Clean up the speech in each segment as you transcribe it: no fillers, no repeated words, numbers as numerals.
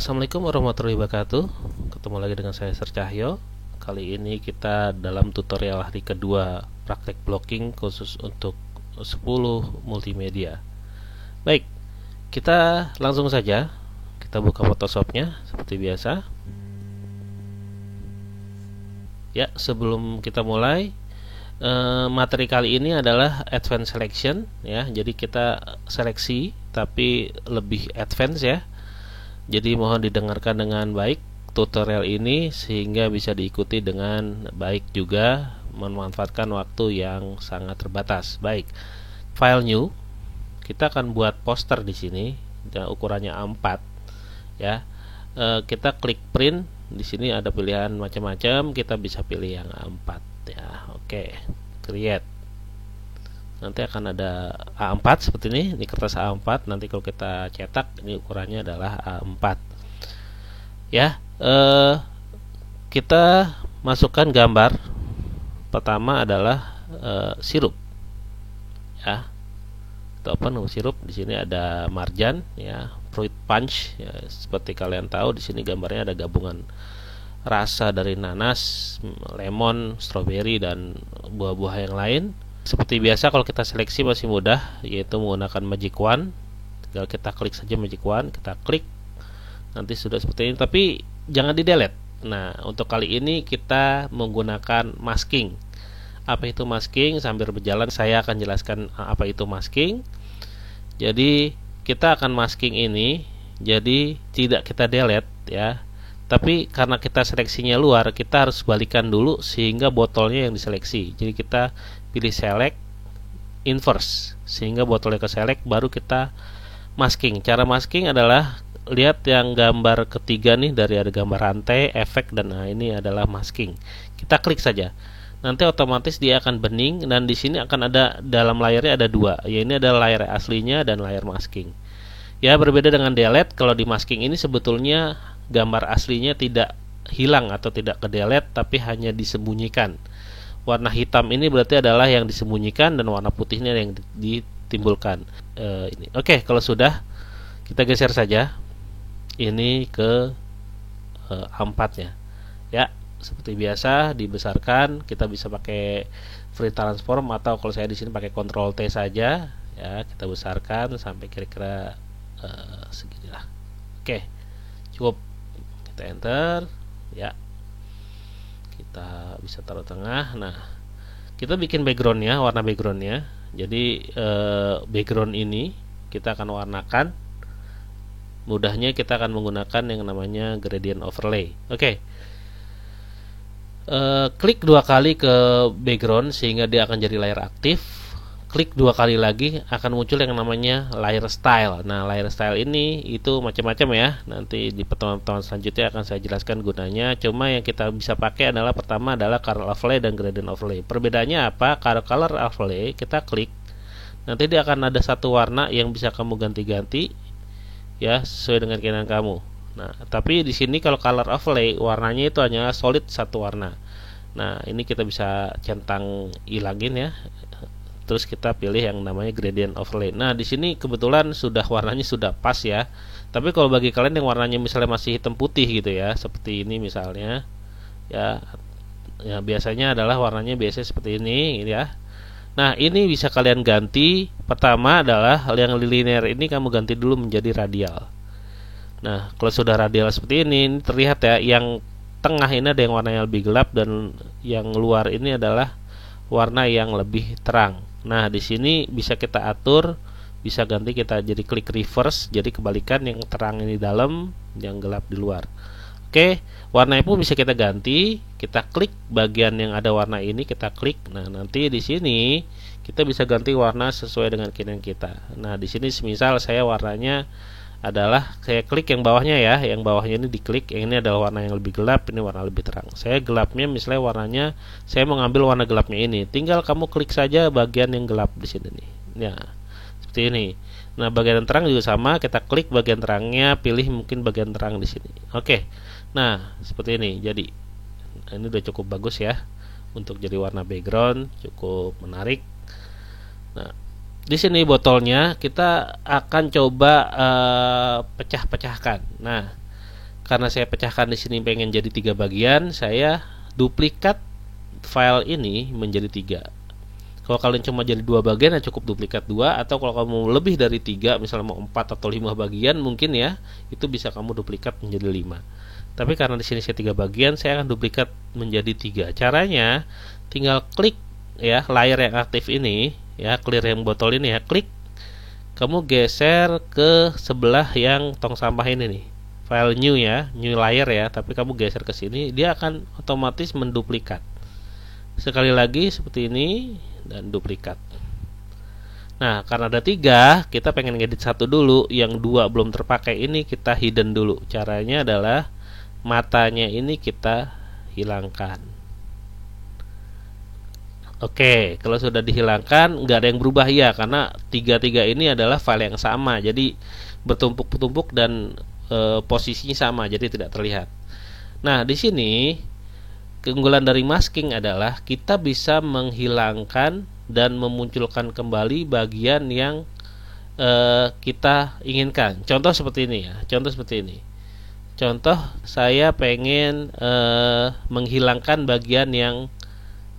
Assalamualaikum warahmatullahi wabarakatuh. Ketemu lagi dengan saya Sir Cahyo. Kali ini kita dalam tutorial hari kedua praktek blocking khusus untuk 10 multimedia. Baik, kita langsung saja. Kita buka Photoshopnya seperti biasa. Ya, sebelum kita mulai, materi kali ini adalah advanced selection ya. Jadi kita seleksi tapi lebih advance ya. Jadi mohon didengarkan dengan baik tutorial ini sehingga bisa diikuti dengan baik juga, memanfaatkan waktu yang sangat terbatas. Baik, file new, kita akan buat poster di sini, dan ukurannya A4 ya. Kita klik print, di sini ada pilihan macam-macam, kita bisa pilih yang A4 ya. Oke, create. Nanti akan ada A4 seperti ini kertas A4. Nanti kalau kita cetak, ini ukurannya adalah A4 ya. Kita masukkan gambar. Pertama adalah sirup ya. Kita open sirup. Di sini ada marjan ya, fruit punch ya. Seperti kalian tahu, di sini gambarnya ada gabungan rasa dari nanas, lemon, stroberi, dan buah-buah yang lain. Seperti biasa, kalau kita seleksi masih mudah, yaitu menggunakan magic wand. Tinggal kita klik saja magic wand, kita klik, nanti sudah seperti ini. Tapi jangan di delete. Nah, untuk kali ini kita menggunakan masking. Apa itu masking? Sambil berjalan saya akan jelaskan apa itu masking. Jadi kita akan masking ini, jadi tidak kita delete ya. Tapi karena kita seleksinya luar, kita harus balikan dulu sehingga botolnya yang diseleksi. Jadi kita pilih select, inverse, sehingga botolnya ke select, baru kita masking. Cara masking adalah lihat yang gambar ketiga nih, dari ada gambar rantai, efek, dan ini adalah masking. Kita klik saja, nanti otomatis dia akan bening, dan di sini akan ada dalam layarnya ada dua, ya ini adalah layar aslinya dan layar masking. Ya, berbeda dengan delete. Kalau di masking ini sebetulnya gambar aslinya tidak hilang atau tidak ke delete, tapi hanya disembunyikan. Warna hitam ini berarti adalah yang disembunyikan, dan warna putihnya yang ditimbulkan. Ini. Oke, kalau sudah, kita geser saja ini ke A4-nya. Ya, seperti biasa dibesarkan. Kita bisa pakai free transform atau kalau saya di sini pakai Ctrl T saja. Ya, kita besarkan sampai kira-kira seginilah. Oke, cukup. Kita enter. Ya. Kita bisa taruh tengah. Nah, kita bikin backgroundnya, warna backgroundnya. Jadi background ini kita akan warnakan. Mudahnya kita akan menggunakan yang namanya gradient overlay. Oke. Klik dua kali ke background sehingga dia akan jadi layar aktif. Klik dua kali lagi akan muncul yang namanya layer style. Nah, layer style ini itu macam-macam ya. Nanti di pertemuan-pertemuan selanjutnya akan saya jelaskan gunanya. Cuma yang kita bisa pakai adalah pertama adalah color overlay dan gradient overlay. Perbedaannya apa? Color overlay kita klik, nanti dia akan ada satu warna yang bisa kamu ganti-ganti ya sesuai dengan keinginan kamu. Nah, tapi di sini kalau color overlay warnanya itu hanya solid satu warna. Nah, ini kita bisa centang ilangin ya. Terus kita pilih yang namanya gradient overlay. Nah, di sini kebetulan sudah warnanya sudah pas ya. Tapi kalau bagi kalian yang warnanya misalnya masih hitam putih gitu ya, seperti ini misalnya, ya biasanya adalah warnanya biasanya seperti ini ya. Nah, ini bisa kalian ganti. Pertama adalah yang linear ini kamu ganti dulu menjadi radial. Nah, kalau sudah radial seperti ini terlihat ya, yang tengah ini ada yang warnanya lebih gelap, dan yang luar ini adalah warna yang lebih terang. Nah, di sini bisa kita atur, bisa ganti, kita jadi klik reverse, jadi kebalikan, yang terang ini dalam, yang gelap di luar. Oke, warnanya pun bisa kita ganti. Kita klik bagian yang ada warna ini, kita klik. Nah, nanti di sini kita bisa ganti warna sesuai dengan keinginan kita. Nah, di sini semisal saya warnanya adalah saya klik yang bawahnya ya, yang bawahnya ini diklik, yang ini adalah warna yang lebih gelap, ini warna lebih terang. Saya gelapnya misalnya warnanya, saya mau ngambil warna gelapnya ini, tinggal kamu klik saja bagian yang gelap di sini nih. Ya, seperti ini. Nah, bagian terang juga sama, kita klik bagian terangnya, pilih mungkin bagian terang di sini. Oke. Nah, seperti ini. Jadi ini udah cukup bagus ya untuk jadi warna background, cukup menarik. Nah, di sini botolnya kita akan coba pecah-pecahkan. Nah, karena saya pecahkan di sini pengen jadi 3 bagian, saya duplikat file ini menjadi 3. Kalau kalian cuma jadi 2 bagian ya cukup duplikat 2, atau kalau kamu lebih dari 3, misalnya mau 4 atau 5 bagian mungkin ya, itu bisa kamu duplikat menjadi 5. Tapi karena di sini saya 3 bagian, saya akan duplikat menjadi 3. Caranya tinggal klik ya layar yang aktif ini ya, clear yang botol ini ya, klik, kamu geser ke sebelah yang tong sampah ini nih, file new ya, new layer ya, tapi kamu geser ke sini, dia akan otomatis menduplikat. Sekali lagi seperti ini dan duplikat. Nah, karena ada 3, kita pengen ngedit 1 dulu, yang 2 belum terpakai ini kita hidden dulu. Caranya adalah matanya ini kita hilangkan. Oke, kalau sudah dihilangkan nggak ada yang berubah ya, karena 3 ini adalah file yang sama, jadi bertumpuk-tumpuk dan posisinya sama, jadi tidak terlihat. Nah, di sini keunggulan dari masking adalah kita bisa menghilangkan dan memunculkan kembali bagian yang kita inginkan. Contoh seperti ini ya. Contoh saya pengen menghilangkan bagian yang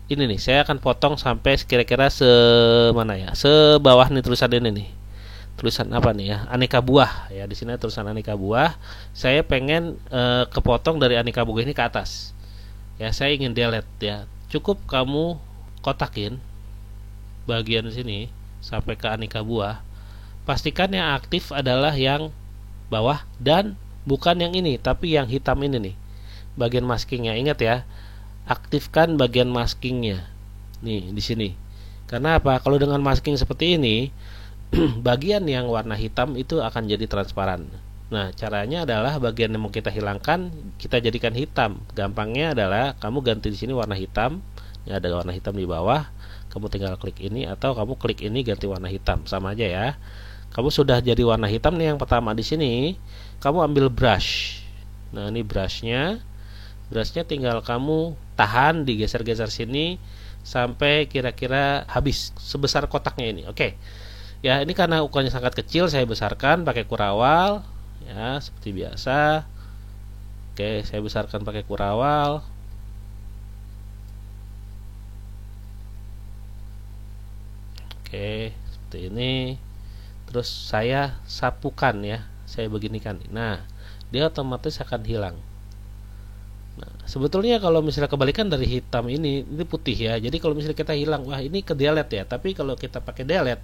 ini nih. Saya akan potong sampai kira-kira semana ya? Sebawah nih tulisan ini nih. Tulisan apa nih ya? Aneka buah ya. Di sini tulisan aneka buah. Saya pengen kepotong dari aneka buah ini ke atas. Ya, saya ingin delete ya. Cukup kamu kotakin bagian sini sampai ke aneka buah. Pastikan yang aktif adalah yang bawah dan bukan yang ini, tapi yang hitam ini nih. Bagian maskingnya, ingat ya. Aktifkan bagian maskingnya. Nih, di sini. Karena apa? Kalau dengan masking seperti ini, bagian yang warna hitam itu akan jadi transparan. Nah, caranya adalah bagian yang mau kita hilangkan, kita jadikan hitam. Gampangnya adalah kamu ganti di sini warna hitam. Ini ada warna hitam di bawah. Kamu tinggal klik ini, atau kamu klik ini ganti warna hitam, sama aja ya. Kamu sudah jadi warna hitam nih yang pertama di sini. Kamu ambil brush. Nah, ini brushnya. Brushnya tinggal kamu tahan, digeser-geser sini sampai kira-kira habis sebesar kotaknya ini. Oke. Ya, ini karena ukurannya sangat kecil, saya besarkan pakai kurawal ya, seperti biasa. Oke, saya besarkan pakai kurawal. Oke, seperti ini. Terus saya sapukan ya, saya beginikan. Nah, dia otomatis akan hilang. Nah, sebetulnya kalau misalnya kebalikan dari hitam ini putih ya. Jadi kalau misalnya kita hilang, wah ini ke delete ya. Tapi kalau kita pakai delete,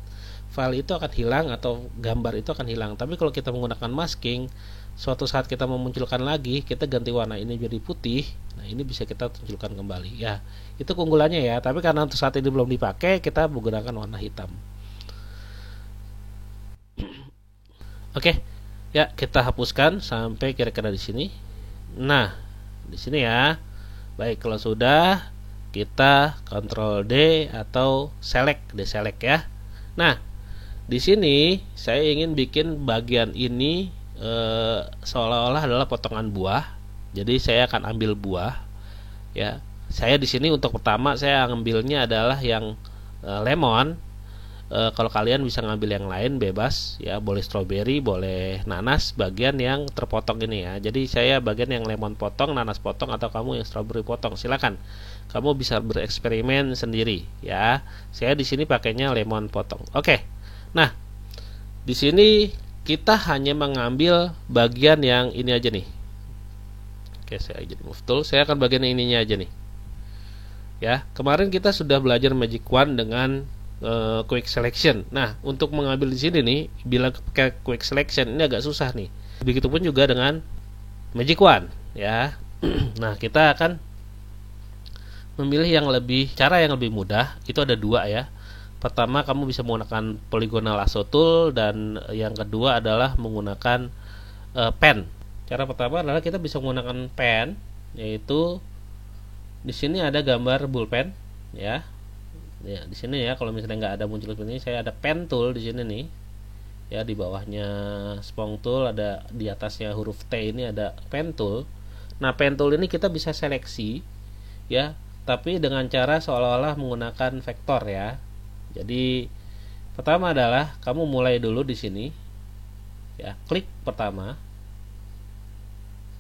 file itu akan hilang atau gambar itu akan hilang. Tapi kalau kita menggunakan masking, suatu saat kita memunculkan lagi, kita ganti warna ini jadi putih. Nah, ini bisa kita munculkan kembali ya. Itu keunggulannya ya. Tapi karena untuk saat ini belum dipakai, kita menggunakan warna hitam. Oke. Ya, kita hapuskan sampai kira-kira di sini. Nah, di sini ya. Baik, kalau sudah, kita Ctrl D atau deselect ya. Nah, di sini saya ingin bikin bagian ini seolah-olah adalah potongan buah. Jadi saya akan ambil buah ya. Saya di sini untuk pertama saya ambilnya adalah yang lemon. Kalau kalian bisa ngambil yang lain bebas ya, boleh strawberry, boleh nanas, bagian yang terpotong ini ya. Jadi saya bagian yang lemon potong, nanas potong, atau kamu yang strawberry potong, silakan. Kamu bisa bereksperimen sendiri ya. Saya di sini pakainya lemon potong. Oke. Nah, di sini kita hanya mengambil bagian yang ini aja nih. Oke, saya jadi move tool. Saya akan bagian ininya aja nih. Ya, kemarin kita sudah belajar Magic Wand dengan quick selection. Nah, untuk mengambil di sini nih, bila pakai quick selection ini agak susah nih. Begitupun juga dengan Magic Wand, ya. Nah, kita akan memilih cara yang lebih mudah. Itu ada 2 ya. Pertama, kamu bisa menggunakan polygonal lasso tool, dan yang kedua adalah menggunakan pen. Cara pertama adalah kita bisa menggunakan pen, yaitu di sini ada gambar bullpen, ya. Ya, di sini ya, kalau misalnya nggak ada muncul seperti ini, saya ada pen tool di sini nih. Ya, di bawahnya spong tool, ada di atasnya huruf T ini ada pen tool. Nah, pen tool ini kita bisa seleksi ya, tapi dengan cara seolah-olah menggunakan vektor ya. Jadi, pertama adalah kamu mulai dulu di sini. Ya, klik pertama.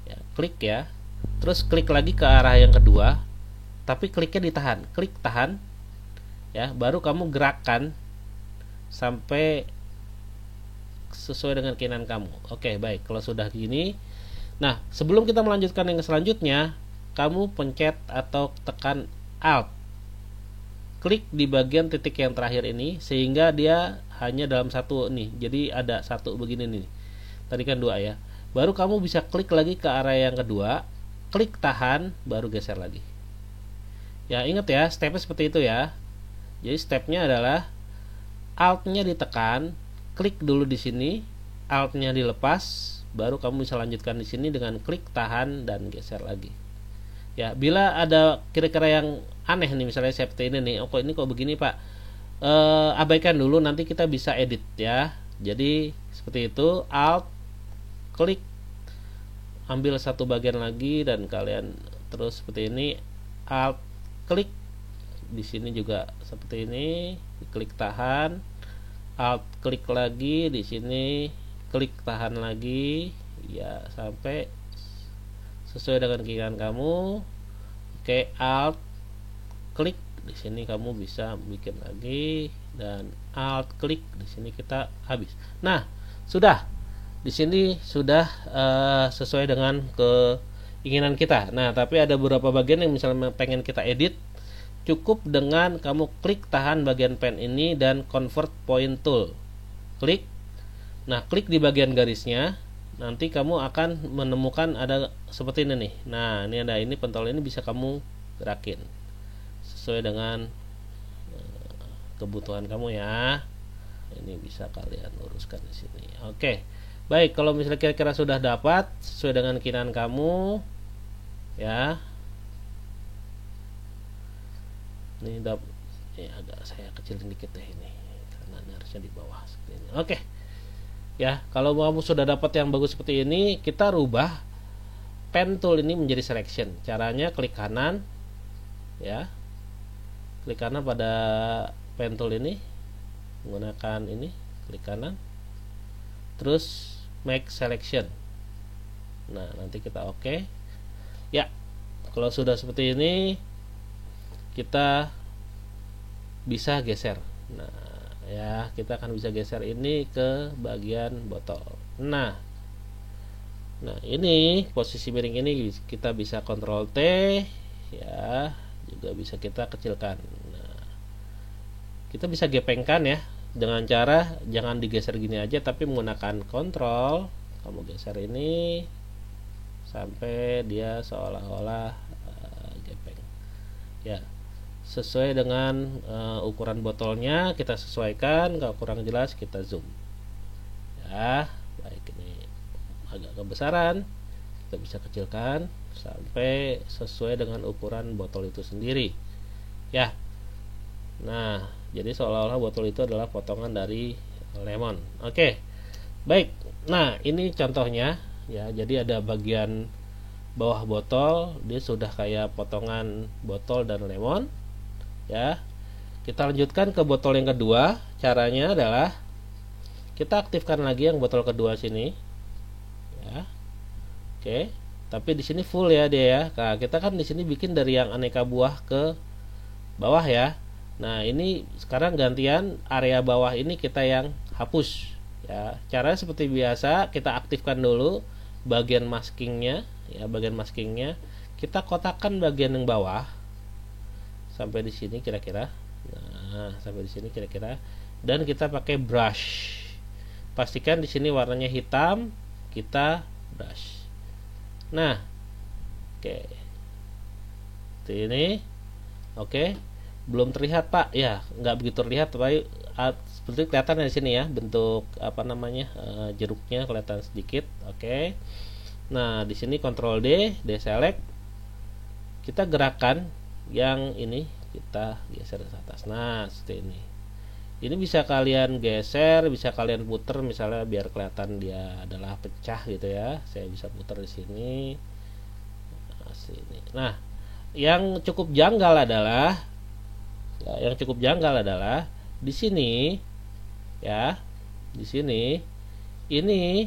Ya, klik ya, terus klik lagi ke arah yang kedua, tapi kliknya ditahan, klik tahan ya, baru kamu gerakkan sampai sesuai dengan keinginan kamu. Oke, baik. Kalau sudah gini, nah sebelum kita melanjutkan yang selanjutnya, kamu pencet atau tekan Alt, klik di bagian titik yang terakhir ini sehingga dia hanya dalam satu nih, jadi ada satu begini nih, tadi kan dua ya. Baru kamu bisa klik lagi ke arah yang kedua, klik tahan, baru geser lagi ya. Ingat ya, stepnya seperti itu ya. Jadi stepnya adalah Alt-nya ditekan, klik dulu di sini, Alt-nya dilepas, baru kamu bisa lanjutkan di sini dengan klik tahan dan geser lagi. Ya, bila ada kira-kira yang aneh nih, misalnya seperti ini nih, oh kok ini kok begini Pak, abaikan dulu, nanti kita bisa edit ya. Jadi seperti itu, Alt, klik, ambil satu bagian lagi dan kalian terus seperti ini, Alt, klik, di sini juga seperti ini, klik tahan, Alt, klik lagi, di sini klik tahan lagi ya, sampai sesuai dengan keinginan kamu. Oke, Alt, klik, di sini kamu bisa bikin lagi, dan Alt, klik, di sini kita habis. Nah, sudah di sini sudah sesuai dengan keinginan kita. Nah, tapi ada beberapa bagian yang misalnya pengen kita edit, cukup dengan kamu klik tahan bagian pen ini dan convert point tool, klik. Nah, klik di bagian garisnya, nanti kamu akan menemukan ada seperti ini nih. Nah, ini ada, ini pentol ini bisa kamu gerakin sesuai dengan kebutuhan kamu ya. Ini bisa kalian uruskan di sini. Oke, baik. Kalau misalnya kira-kira sudah dapat sesuai dengan keinginan kamu ya. Ini agak saya kecilin dikit deh ini, karena ini harusnya di bawah seperti ini. Oke. Ya, kalau kamu sudah dapat yang bagus seperti ini, kita rubah pen tool ini menjadi selection. Caranya klik kanan ya. Klik kanan pada pen tool ini, menggunakan ini, klik kanan. Terus make selection. Nah, nanti kita oke. Ya. Kalau sudah seperti ini, kita bisa geser. Nah, ya, kita akan bisa geser ini ke bagian botol. Nah, ini posisi miring ini kita bisa Ctrl T ya, juga bisa kita kecilkan. Nah, kita bisa gepengkan ya, dengan cara jangan digeser gini aja, tapi menggunakan Ctrl, kamu geser ini sampai dia seolah-olah gepeng ya. Sesuai dengan ukuran botolnya kita sesuaikan, kalau kurang jelas kita zoom ya. Baik, ini agak kebesaran, kita bisa kecilkan sampai sesuai dengan ukuran botol itu sendiri ya. Nah, jadi seolah-olah botol itu adalah potongan dari lemon. Oke, baik. Nah, ini contohnya ya. Jadi ada bagian bawah botol, dia sudah kayak potongan botol dan lemon ya. Kita lanjutkan ke botol yang kedua. Caranya adalah kita aktifkan lagi yang botol kedua sini ya. Oke, tapi di sini full ya dia ya. Nah, kita kan di sini bikin dari yang aneka buah ke bawah ya. Nah, ini sekarang gantian area bawah ini kita yang hapus ya. Caranya seperti biasa, kita aktifkan dulu bagian maskingnya ya. Bagian maskingnya kita kotakkan bagian yang bawah sampai di sini kira-kira. Nah, sampai di sini kira-kira, dan kita pakai brush. Pastikan di sini warnanya hitam, kita brush. Nah, oke. Seperti ini. Oke. Belum terlihat, Pak. Ya, nggak begitu terlihat, tapi seperti kelihatan dari sini ya, bentuk apa namanya? Jeruknya kelihatan sedikit. Oke. Nah, di sini Ctrl D, deselect. Kita gerakan yang ini, kita geser ke atas. Nah, seperti ini. Ini bisa kalian geser, bisa kalian puter misalnya biar kelihatan dia adalah pecah gitu ya. Saya bisa putar di sini. Nah, sini. Nah, yang cukup janggal adalah di sini ya. Di sini ini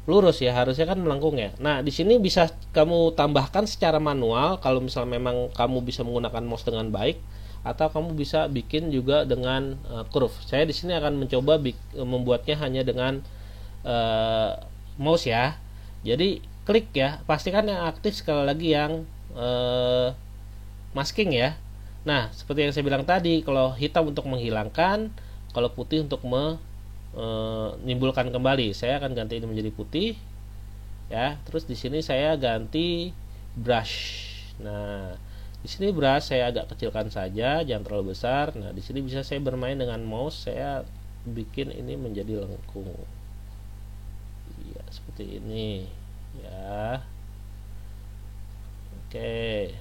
lurus ya, harusnya kan melengkung ya. Nah, di sini bisa kamu tambahkan secara manual kalau misal memang kamu bisa menggunakan mouse dengan baik, atau kamu bisa bikin juga dengan curve. Saya di sini akan mencoba membuatnya hanya dengan mouse ya. Jadi klik ya, pastikan yang aktif sekali lagi yang masking ya. Nah, seperti yang saya bilang tadi, kalau hitam untuk menghilangkan, kalau putih untuk menimbulkan kembali. Saya akan ganti ini menjadi putih ya. Terus di sini saya ganti brush. Nah, di sini brush saya agak kecilkan saja, jangan terlalu besar. Nah, di sini bisa saya bermain dengan mouse, saya bikin ini menjadi lengkung. Ya, seperti ini ya. Oke.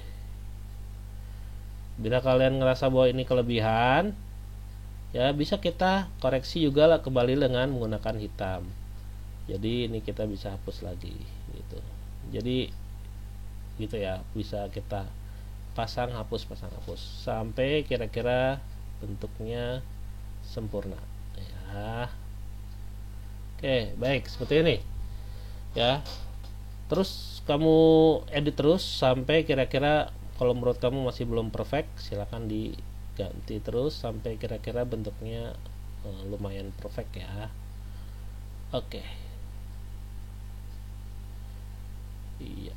Bila kalian ngerasa bahwa ini kelebihan, ya bisa kita koreksi juga lah kembali dengan menggunakan hitam. Jadi ini kita bisa hapus lagi gitu. Jadi gitu ya, bisa kita pasang hapus sampai kira-kira bentuknya sempurna ya. Oke, baik, seperti ini ya. Terus kamu edit terus sampai kira-kira, kalau menurut kamu masih belum perfect, silakan diganti terus sampai kira-kira bentuknya lumayan perfect ya. Oke. Iya.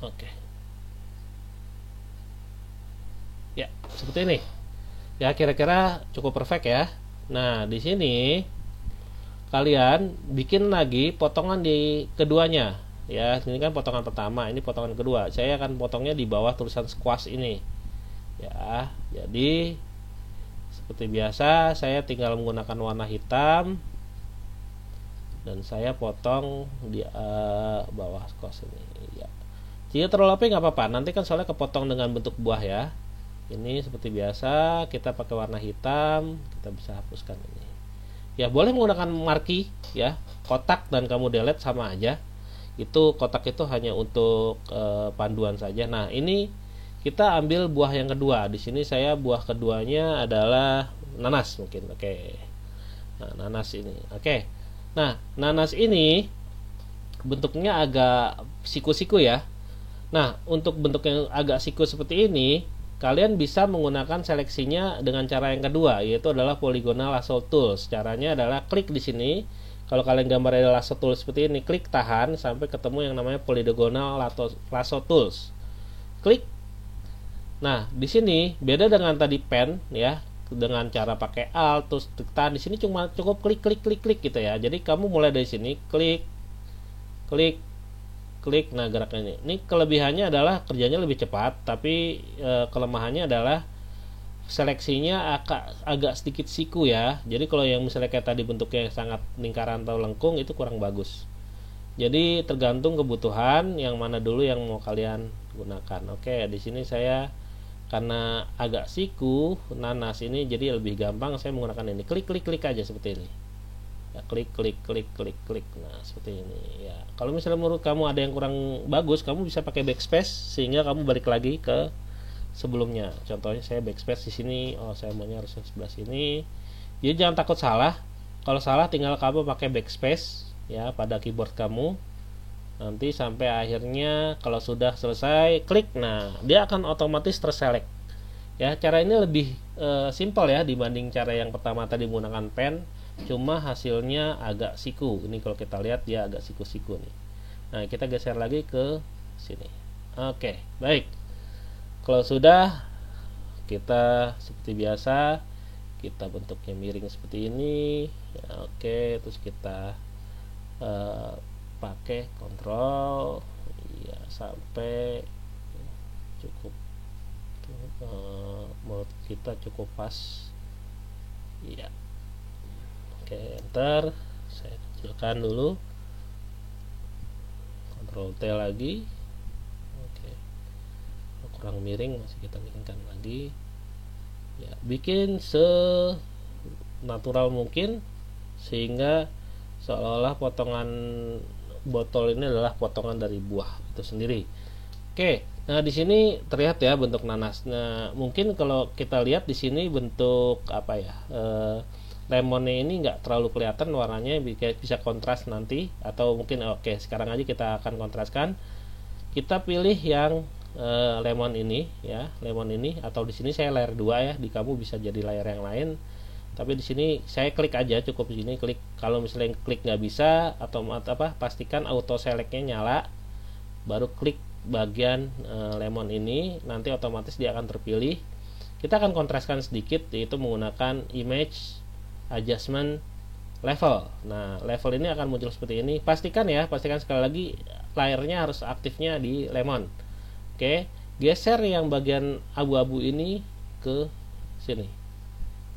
Oke. Ya, seperti ini. Ya, kira-kira cukup perfect ya. Nah, di sini kalian bikin lagi potongan di keduanya. Ya, ini kan potongan pertama, ini potongan kedua. Saya akan potongnya di bawah tulisan squash ini. Ya, jadi seperti biasa saya tinggal menggunakan warna hitam dan saya potong di bawah squash ini. Ya. Jika terlalu rapi nggak apa-apa, nanti kan soalnya kepotong dengan bentuk buah ya. Ini seperti biasa kita pakai warna hitam, kita bisa hapuskan ini. Ya, boleh menggunakan marquee ya, kotak, dan kamu delete sama aja. Itu kotak itu hanya untuk panduan saja. Nah, ini kita ambil buah yang kedua. Di sini saya buah keduanya adalah nanas mungkin. Oke. Nah, nanas ini. Oke. Nah, nanas ini bentuknya agak siku-siku ya. Nah, untuk bentuk yang agak siku seperti ini, kalian bisa menggunakan seleksinya dengan cara yang kedua, yaitu adalah polygonal lasso tools. Caranya adalah klik di sini. Kalau kalian gambar ada lasso tools seperti ini, klik tahan sampai ketemu yang namanya polygonal lasso tools. Klik. Nah, di sini beda dengan tadi pen ya, dengan cara pakai alt terus tahan. Di sini cuma cukup klik gitu ya. Jadi kamu mulai dari sini, klik, nah geraknya ini kelebihannya adalah kerjanya lebih cepat, tapi kelemahannya adalah seleksinya agak sedikit siku ya. Jadi kalau yang misalnya kayak tadi bentuknya sangat lingkaran atau lengkung, itu kurang bagus. Jadi tergantung kebutuhan yang mana dulu yang mau kalian gunakan. Oke, di sini saya karena agak siku nanas ini, jadi lebih gampang saya menggunakan ini, klik aja seperti ini ya, klik. Nah, seperti ini ya. Kalau misalnya menurut kamu ada yang kurang bagus, kamu bisa pakai backspace sehingga kamu balik lagi ke sebelumnya. Contohnya saya backspace di sini, saya maunya harus sebelah sini. Jadi jangan takut salah. Kalau salah tinggal kamu pakai backspace ya pada keyboard kamu. Nanti sampai akhirnya kalau sudah selesai, klik. Nah, dia akan otomatis terselect. Ya, cara ini lebih simpel ya dibanding cara yang pertama tadi menggunakan pen. Cuma hasilnya agak siku. Ini kalau kita lihat dia agak siku-siku nih. Nah, kita geser lagi ke sini. Oke, baik. Kalau sudah, kita seperti biasa, kita bentuknya miring seperti ini ya. Oke, terus kita pakai kontrol ya sampai cukup menurut kita cukup pas ya. Oke, enter. Saya kecilkan dulu, kontrol T lagi. Oke, kurang miring, masih kita miringkan lagi ya. Bikin natural mungkin sehingga seolah-olah potongan botol ini adalah potongan dari buah itu sendiri. Oke, nah di sini terlihat ya bentuk nanas. Nah, mungkin kalau kita lihat di sini bentuk apa ya? lemonnya ini nggak terlalu kelihatan warnanya, bisa kontras nanti, atau mungkin oke sekarang aja kita akan kontraskan. Kita pilih yang lemon ini ya, lemon ini, atau di sini saya layer 2 ya, di kamu bisa jadi layer yang lain, tapi di sini saya klik aja, cukup di sini klik. Kalau misalnya klik nggak bisa, atau pastikan auto selectnya nyala, baru klik bagian lemon ini, nanti otomatis dia akan terpilih. Kita akan kontraskan sedikit, yaitu menggunakan image adjustment level. Nah, level ini akan muncul seperti ini. Pastikan sekali lagi layernya harus aktifnya di lemon. Oke, geser yang bagian abu-abu ini ke sini,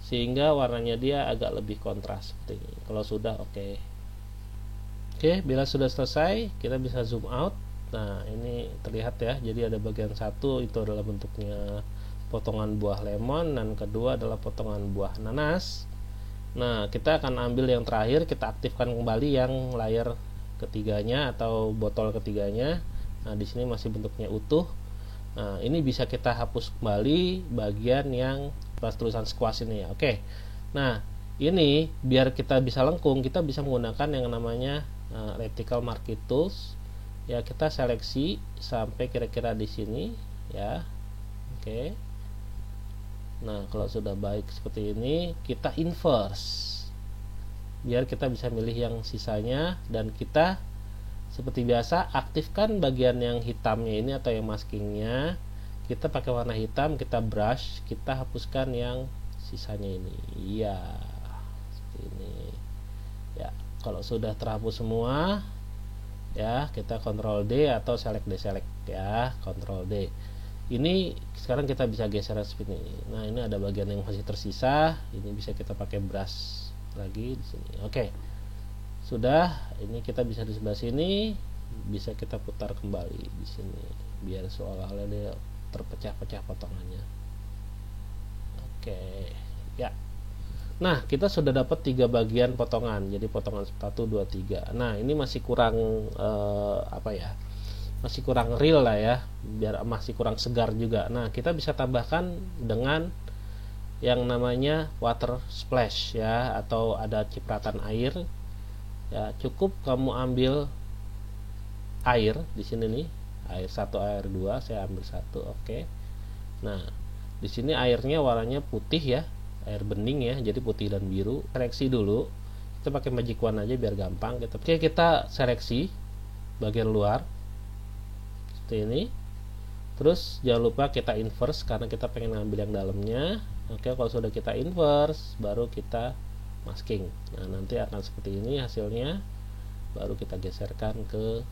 sehingga warnanya dia agak lebih kontras seperti ini. Kalau sudah oke. Bila sudah selesai, kita bisa zoom out. Nah, ini terlihat ya. Jadi ada bagian satu itu adalah bentuknya potongan buah lemon, dan kedua adalah potongan buah nanas. Nah, kita akan ambil yang terakhir, kita aktifkan kembali yang layer ketiganya atau botol ketiganya. Nah, di sini masih bentuknya utuh. Nah, ini bisa kita hapus kembali bagian yang pas tulisan squash ini ya. Oke. Nah, ini biar kita bisa lengkung, kita bisa menggunakan yang namanya reticle marquee tools. Ya, kita seleksi sampai kira-kira di sini ya. Oke. Nah, kalau sudah baik seperti ini, kita inverse biar kita bisa milih yang sisanya, dan kita seperti biasa aktifkan bagian yang hitamnya ini atau yang maskingnya. Kita pakai warna hitam, kita brush, kita hapuskan yang sisanya ini. Iya, seperti ini ya. Kalau sudah terhapus semua ya, kita Ctrl D atau select deselect ya, Ctrl D. Ini sekarang kita bisa geser seperti ini. Nah, ini ada bagian yang masih tersisa, ini bisa kita pakai brush lagi di sini. Oke. Sudah, ini kita bisa di sebelah sini, bisa kita putar kembali di sini biar seolah-olah dia terpecah-pecah potongannya. Oke, ya. Nah, kita sudah dapat 3 bagian potongan. Jadi potongan 1, 2, 3. Nah, ini masih kurang masih kurang real lah ya, biar masih kurang segar juga. Nah, kita bisa tambahkan dengan yang namanya water splash ya, atau ada cipratan air. Ya, cukup kamu ambil air di sini nih, air 1, air 2, saya ambil 1, oke. Nah, di sini airnya warnanya putih ya, air bening ya, jadi putih dan biru. Seleksi dulu, kita pakai magic wand aja biar gampang. Kita seleksi bagian luar seperti ini. Terus jangan lupa kita inverse karena kita pengen ngambil yang dalamnya. Oke, kalau sudah kita inverse, baru kita masking. Nah, nanti akan seperti ini hasilnya. Baru kita geserkan ke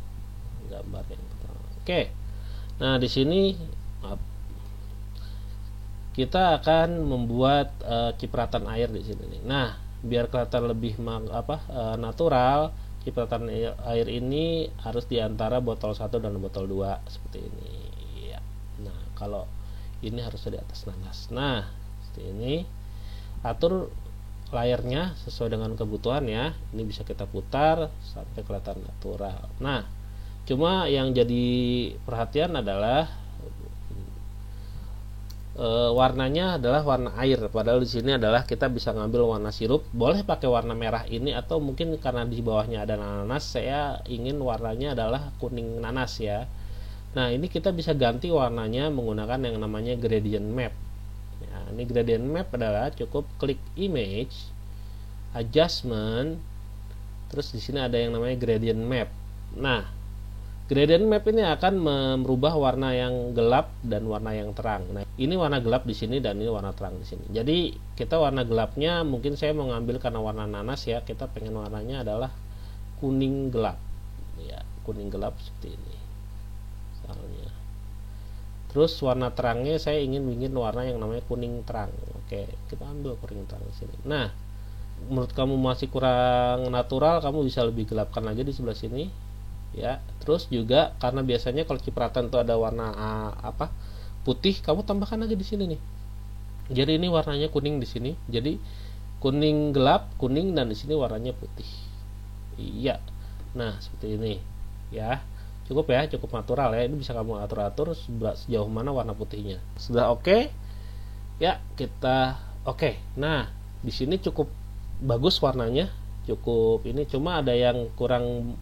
gambar yang pertama. Oke. Nah, di sini kita akan membuat cipratan air di sini nih. Nah, biar kelihatan lebih natural, cipratan air ini harus di antara botol 1 dan botol 2 seperti ini. Ya. Nah, kalau ini harus di atas nanas. Nah, seperti ini. Atur layarnya sesuai dengan kebutuhan ya. Ini bisa kita putar sampai kelihatan natural. Nah, cuma yang jadi perhatian adalah warnanya adalah warna air. Padahal di sini adalah kita bisa ngambil warna sirup. Boleh pakai warna merah ini, atau mungkin karena di bawahnya ada nanas, saya ingin warnanya adalah kuning nanas ya. Nah, ini kita bisa ganti warnanya menggunakan yang namanya gradient map. Ini gradient map adalah cukup klik image adjustment, terus di sini ada yang namanya gradient map. Nah, gradient map ini akan merubah warna yang gelap dan warna yang terang. Nah, ini warna gelap di sini dan ini warna terang di sini. Jadi kita warna gelapnya mungkin saya mau ngambil karena warna nanas ya, kita pengen warnanya adalah kuning gelap ya, kuning gelap seperti ini misalnya. Terus warna terangnya saya ingin warna yang namanya kuning terang. Oke, kita ambil kuning terang di sini. Nah, menurut kamu masih kurang natural, kamu bisa lebih gelapkan lagi di sebelah sini. Ya, terus juga karena biasanya kalau cipratan itu ada warna putih, kamu tambahkan aja di sini nih. Jadi ini warnanya kuning di sini. Jadi kuning gelap, kuning, dan di sini warnanya putih. Iya. Nah, seperti ini. Ya. Cukup ya, cukup natural ya. Ini bisa kamu atur-atur sejauh mana warna putihnya. Sudah oke? Ya, kita oke. Nah, di sini cukup bagus warnanya, cukup ini. Cuma ada yang kurang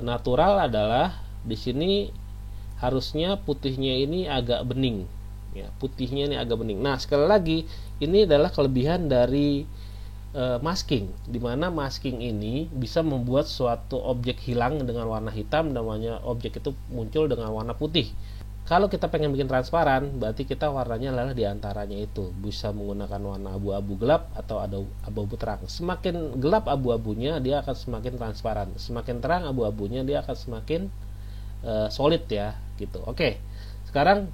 natural adalah di sini harusnya putihnya ini agak bening ya, putihnya ini agak bening. Nah, sekali lagi ini adalah kelebihan dari masking, dimana masking ini bisa membuat suatu objek hilang dengan warna hitam, namanya objek itu muncul dengan warna putih. Kalau kita pengen bikin transparan, berarti kita warnanya adalah diantaranya itu, bisa menggunakan warna abu-abu gelap atau ada abu-abu terang. Semakin gelap abu-abunya, dia akan semakin transparan. Semakin terang abu-abunya, dia akan semakin solid ya, gitu. Oke, sekarang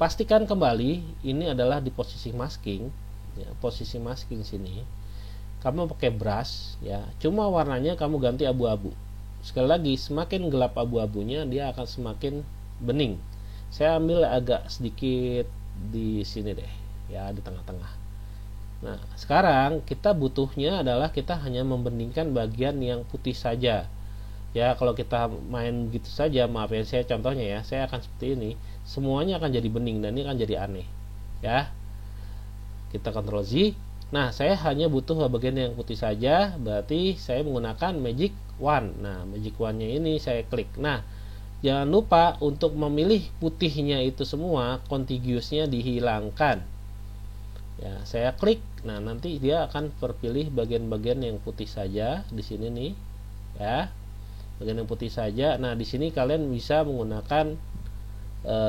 pastikan kembali ini adalah di posisi masking, ya, posisi masking sini. Kamu pakai brush ya, cuma warnanya kamu ganti abu-abu. Sekali lagi, semakin gelap abu-abunya, dia akan semakin bening. Saya ambil agak sedikit di sini deh ya, di tengah-tengah. Nah, sekarang kita butuhnya adalah kita hanya membeningkan bagian yang putih saja ya. Kalau kita main gitu saja, maaf ya, saya contohnya ya, saya akan seperti ini, semuanya akan jadi bening dan ini akan jadi aneh ya. Kita Ctrl Z. Nah, saya hanya butuh bagian yang putih saja, berarti saya menggunakan magic wand. Nah, magic wand-nya ini saya klik. Nah, jangan lupa untuk memilih putihnya itu semua, contiguous-nya dihilangkan. Ya, saya klik. Nah, nanti dia akan terpilih bagian-bagian yang putih saja di sini nih. Ya. Bagian yang putih saja. Nah, di sini kalian bisa menggunakan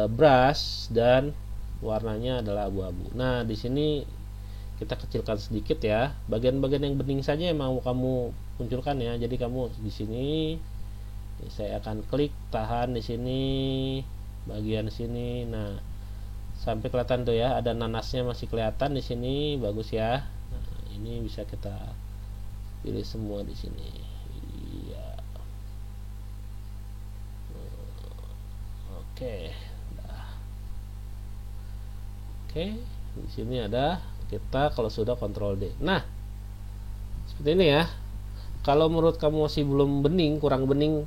brush dan warnanya adalah abu-abu. Nah, di sini kita kecilkan sedikit ya. Bagian-bagian yang bening saja yang mau kamu munculkan ya. Jadi kamu di sini, saya akan klik, tahan di sini, bagian sini. Nah, sampai kelihatan tuh ya, ada nanasnya masih kelihatan di sini, bagus ya. Nah, ini bisa kita pilih semua di sini. Iya. Oke. Oke, di sini ada. Kita kalau sudah Ctrl D. Nah, seperti ini ya. Kalau menurut kamu masih belum bening, kurang bening,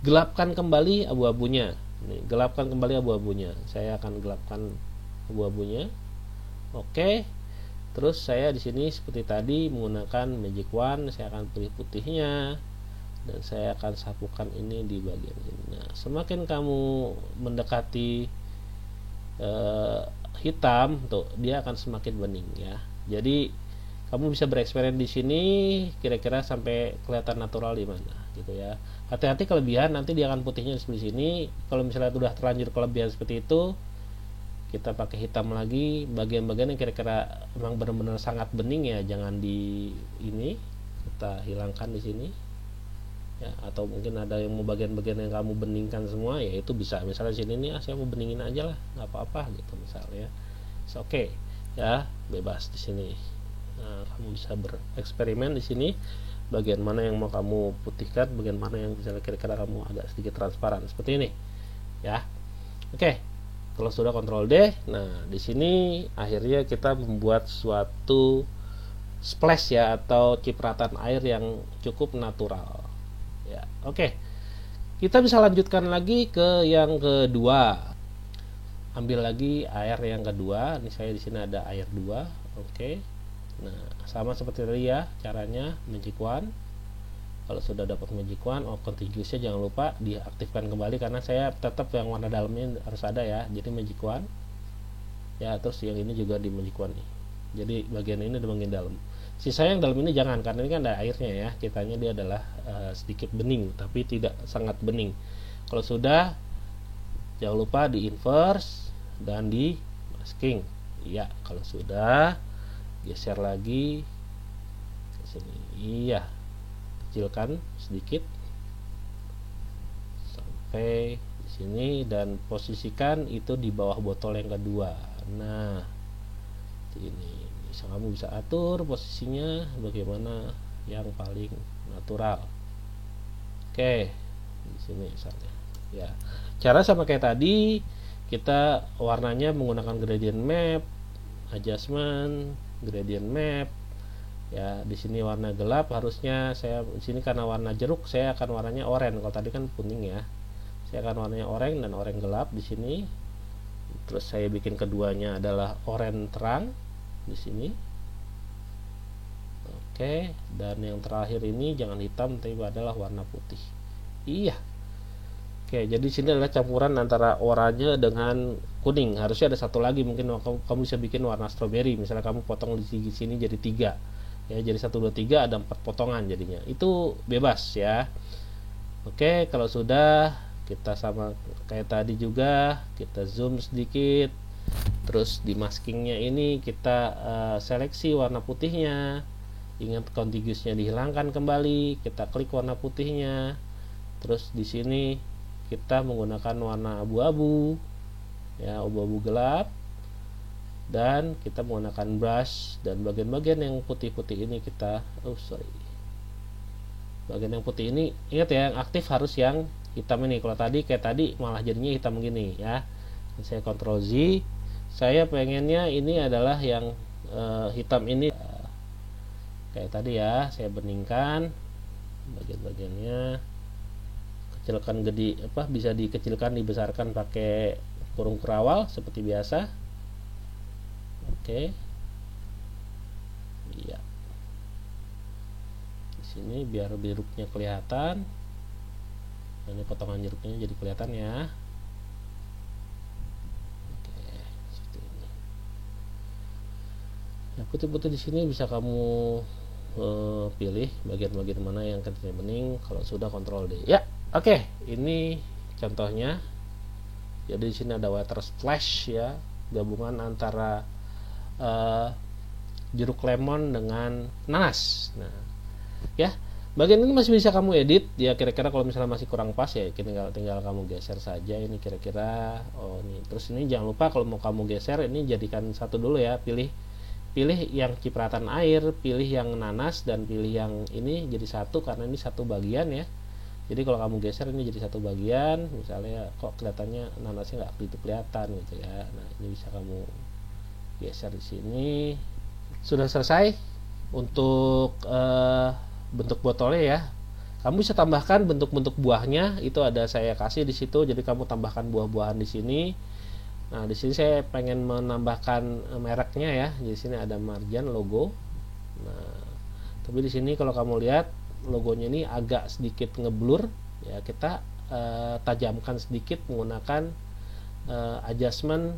gelapkan kembali abu-abunya. Nih, gelapkan kembali abu-abunya. Saya akan gelapkan abu-abunya. Oke. Terus saya di sini seperti tadi menggunakan magic wand, saya akan pilih putihnya dan saya akan sapukan ini di bagian sini. Nah, semakin kamu mendekati hitam tuh, dia akan semakin bening ya. Jadi kamu bisa bereksperimen di sini kira-kira sampai kelihatan natural di mana gitu ya. Hati-hati kelebihan, nanti dia akan putihnya seperti sini. Kalau misalnya sudah terlanjur kelebihan seperti itu, kita pakai hitam lagi. Bagian-bagian yang kira-kira memang benar-benar sangat bening ya, jangan di ini, kita hilangkan di sini ya. Atau mungkin ada yang mau bagian-bagian yang kamu beningkan semua, ya itu bisa. Misalnya di sini nih, saya mau beningin aja lah, nggak apa-apa gitu misalnya. Oke ya, bebas di sini. Nah, kamu bisa bereksperimen di sini, bagian mana yang mau kamu putihkan, bagian mana yang bisa kira-kira kamu agak sedikit transparan seperti ini ya. Oke, kalau sudah Ctrl D, nah di sini akhirnya kita membuat suatu splash ya, atau cipratan air yang cukup natural ya. Oke, kita bisa lanjutkan lagi ke yang kedua. Ambil lagi air yang kedua. Ini saya di sini ada air 2. Oke. Nah, sama seperti tadi ya caranya, magic wand. Kalau sudah dapat magic wand, contiguous-nya jangan lupa diaktifkan kembali, karena saya tetap yang warna dalamnya harus ada ya. Jadi magic wand ya, terus yang ini juga di magic wand nih. Jadi bagian ini di bagian dalam. Sisa yang dalam ini jangan, karena ini kan ada airnya ya. Kitanya dia adalah sedikit bening, tapi tidak sangat bening. Kalau sudah, jangan lupa di inverse dan di masking. Iya, kalau sudah, geser lagi ke sini. Iya, kecilkan sedikit sampai di sini dan posisikan itu di bawah botol yang kedua. Nah, ini bisa, kamu bisa atur posisinya bagaimana yang paling natural. Oke, di sini misalnya ya. Cara sama kayak tadi, kita warnanya menggunakan gradient map, adjustment, gradient map ya. Di sini warna gelap, harusnya saya di sini karena warna jeruk, saya akan warnanya oranye. Kalau tadi kan kuning ya, saya akan warnanya oranye dan oranye gelap di sini. Terus saya bikin keduanya adalah oranye terang di sini. Oke, dan yang terakhir ini jangan hitam tapi adalah warna putih. Iya. Oke, jadi sini adalah campuran antara oranye dengan kuning. Harusnya ada satu lagi, mungkin kamu bisa bikin warna strawberry. Misalnya kamu potong di sini jadi 3. Ya, jadi 1 2 3 ada 4 potongan jadinya. Itu bebas ya. Oke, kalau sudah kita sama kayak tadi juga, kita zoom sedikit. Terus di maskingnya ini kita seleksi warna putihnya. Ingat contiguousnya dihilangkan kembali, kita klik warna putihnya. Terus di sini kita menggunakan warna abu-abu, ya, abu-abu gelap, dan kita menggunakan brush, dan bagian-bagian yang putih-putih ini kita bagian yang putih ini ingat ya, yang aktif harus yang hitam ini. Kalau tadi kayak tadi malah jadinya hitam begini ya. Saya Ctrl Z, saya pengennya ini adalah yang hitam ini kayak tadi ya. Saya beningkan bagian-bagiannya, kecilkan gede, bisa dikecilkan dibesarkan pakai kurung kerawal seperti biasa. Oke. Iya. Di sini biar jeruknya kelihatan. Ini potongan jeruknya jadi kelihatan ya. Oke, seperti ini. Nah, putih-putih di sini bisa kamu pilih bagian-bagian mana yang kecil bening. Kalau sudah Ctrl D. Ya, oke. Ini contohnya. Jadi di sini ada water splash ya, gabungan antara jeruk lemon dengan nanas. Nah, ya, bagian ini masih bisa kamu edit ya, kira-kira kalau misalnya masih kurang pas ya tinggal kamu geser saja ini kira-kira. Oh, ini terus ini jangan lupa kalau mau kamu geser ini jadikan satu dulu ya, pilih yang cipratan air, pilih yang nanas, dan pilih yang ini jadi satu karena ini satu bagian ya. Jadi kalau kamu geser ini jadi satu bagian, misalnya kok kelihatannya nanasnya nggak begitu kelihatan gitu ya. Nah, ini bisa kamu geser di sini. Sudah selesai untuk bentuk botolnya ya. Kamu bisa tambahkan bentuk-bentuk buahnya, itu ada saya kasih di situ. Jadi kamu tambahkan buah-buahan di sini. Nah, di sini saya pengen menambahkan mereknya ya. Di sini ada Marjan logo. Nah, tapi di sini kalau kamu lihat logonya ini agak sedikit ngeblur ya, kita tajamkan sedikit menggunakan adjustment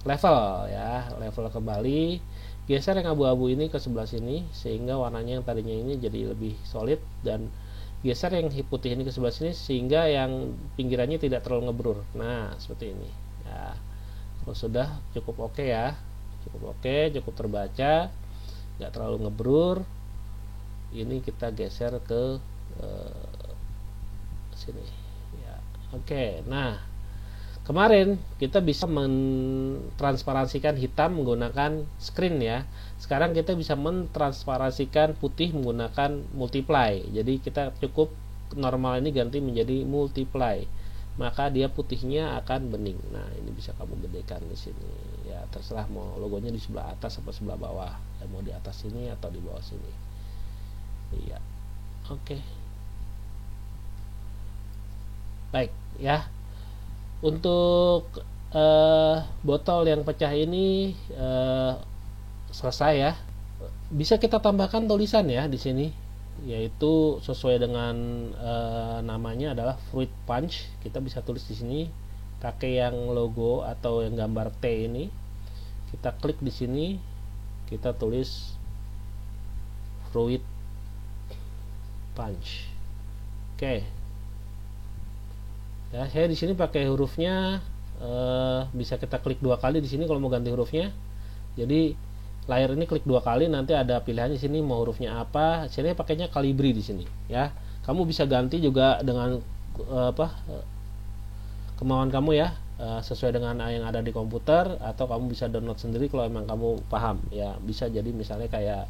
level ya, level kembali, geser yang abu-abu ini ke sebelah sini sehingga warnanya yang tadinya ini jadi lebih solid, dan geser yang putih ini ke sebelah sini sehingga yang pinggirannya tidak terlalu ngeblur. Nah, seperti ini ya. Kalau sudah cukup oke ya, cukup oke, cukup terbaca, nggak terlalu ngeblur. Ini kita geser ke sini ya. Oke, nah kemarin kita bisa mentransparansikan hitam menggunakan screen ya. Sekarang kita bisa mentransparansikan putih menggunakan multiply. Jadi kita cukup normal ini ganti menjadi multiply, maka dia putihnya akan bening. Nah, ini bisa kamu gedekan di sini ya, terserah mau logonya di sebelah atas atau sebelah bawah ya, mau di atas sini atau di bawah sini. Iya. Oke. Baik ya. Untuk botol yang pecah ini selesai ya. Bisa kita tambahkan tulisan ya di sini, yaitu sesuai dengan namanya adalah fruit punch. Kita bisa tulis di sini pakai yang logo atau yang gambar T ini. Kita klik di sini, kita tulis fruit punch. Oke. Ya, saya di sini pakai hurufnya bisa kita klik 2 kali di sini kalau mau ganti hurufnya. Jadi layar ini klik 2 kali, nanti ada pilihannya di sini mau hurufnya apa. Saya pakainya Calibri di sini ya. Kamu bisa ganti juga dengan kemauan kamu ya, sesuai dengan yang ada di komputer, atau kamu bisa download sendiri kalau emang kamu paham ya. Bisa jadi misalnya kayak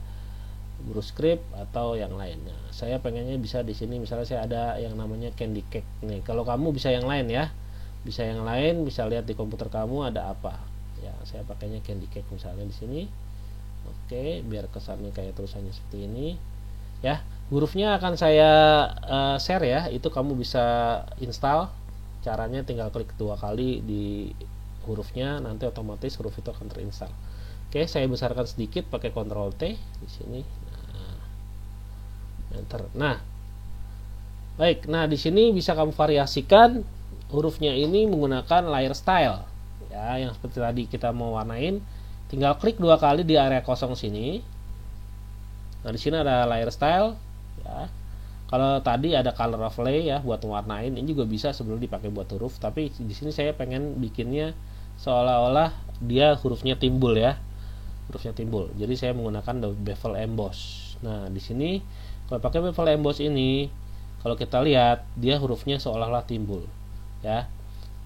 BruScript atau yang lainnya. Saya pengennya bisa di sini, misalnya saya ada yang namanya Candy Cake nih. Kalau kamu bisa yang lain ya, bisa yang lain, bisa lihat di komputer kamu ada apa. Ya, saya pakainya Candy Cake misalnya di sini. Oke, biar kesannya kayak tulisannya seperti ini. Ya, hurufnya akan saya share ya. Itu kamu bisa install. Caranya tinggal klik 2 kali di hurufnya, nanti otomatis huruf itu akan terinstall. Oke, saya besarkan sedikit pakai Ctrl T di sini. Nah, enter. Nah, baik. Nah, di sini bisa kamu variasikan hurufnya ini menggunakan layer style. Ya, yang seperti tadi kita mau warnain, tinggal klik 2 kali di area kosong sini. Nah, di sini ada layer style, ya. Kalau tadi ada color overlay ya buat warnain, ini juga bisa sebelum dipakai buat huruf, tapi di sini saya pengen bikinnya seolah-olah dia hurufnya timbul ya. Hurufnya timbul. Jadi saya menggunakan bevel emboss. Nah, di sini kalau pakai bevel emboss ini, kalau kita lihat dia hurufnya seolah-olah timbul ya.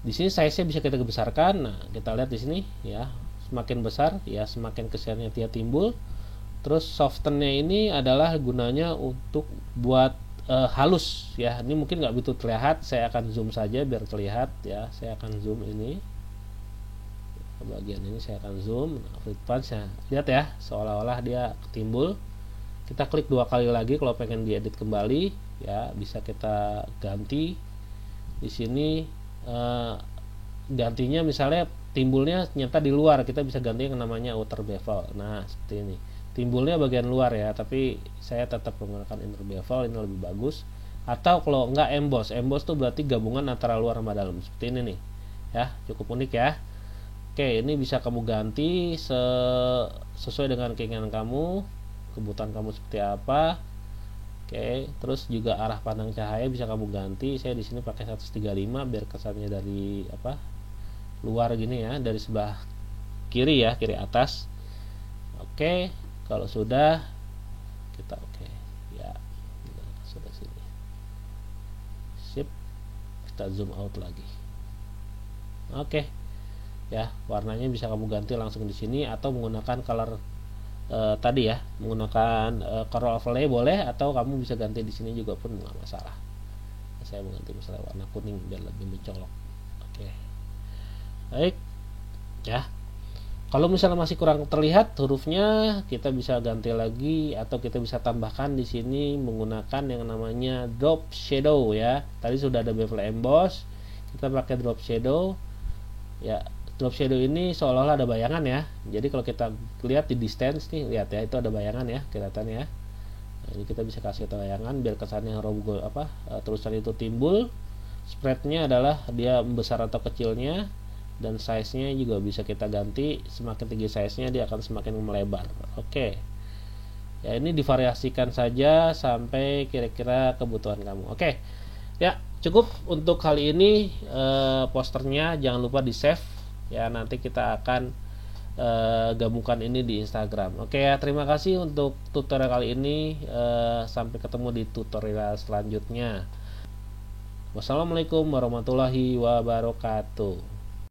Di sini size-nya bisa kita besarkan. Nah, kita lihat di sini ya, semakin besar ya semakin kesannya dia timbul. Terus softennya ini adalah gunanya untuk buat halus ya. Ini mungkin nggak begitu terlihat, saya akan zoom saja biar terlihat ya. Saya akan zoom ini, bagian ini saya akan zoom. Nah, fruit punch ya, lihat ya, seolah-olah dia timbul. Kita klik 2 kali lagi kalau pengen diedit kembali ya, bisa kita ganti di sini. Gantinya misalnya timbulnya nyata di luar, kita bisa ganti yang namanya outer bevel. Nah, seperti ini, timbulnya bagian luar ya, tapi saya tetap menggunakan inner bevel, ini lebih bagus. Atau kalau enggak emboss, emboss tuh berarti gabungan antara luar sama dalam, seperti ini nih ya, cukup unik ya. Oke, ini bisa kamu ganti sesuai dengan keinginan kamu, kebutuhan kamu seperti apa. Oke, terus juga arah pandang cahaya bisa kamu ganti. Saya di sini pakai 135 biar kesannya dari luar gini ya, dari sebelah kiri ya, kiri atas. Oke, kalau sudah kita oke ya, sudah sini. Sip, kita zoom out lagi. Oke, ya warnanya bisa kamu ganti langsung di sini atau menggunakan color tadi ya, menggunakan color overlay boleh, atau kamu bisa ganti di sini juga pun nggak masalah. Saya mengganti misalnya warna kuning biar lebih mencolok. Oke, baik ya. Kalau misalnya masih kurang terlihat hurufnya, kita bisa ganti lagi atau kita bisa tambahkan di sini menggunakan yang namanya drop shadow ya. Tadi sudah ada bevel emboss, kita pakai drop shadow ya. Drop shadow ini seolah-olah ada bayangan ya. Jadi kalau kita lihat di distance nih, lihat ya, itu ada bayangan ya, kelihatan ya. Nah, ini kita bisa kasih bayangan biar kesannya tulisan itu timbul. Spreadnya adalah dia besar atau kecilnya, dan size-nya juga bisa kita ganti. Semakin tinggi size-nya dia akan semakin melebar. Oke. Ya, ini divariasikan saja sampai kira-kira kebutuhan kamu. Oke. Ya, cukup untuk kali ini posternya, jangan lupa di-save. Ya, nanti kita akan gabungkan ini di Instagram. Oke ya, terima kasih untuk tutorial kali ini. Sampai ketemu di tutorial selanjutnya. Wassalamualaikum warahmatullahi wabarakatuh.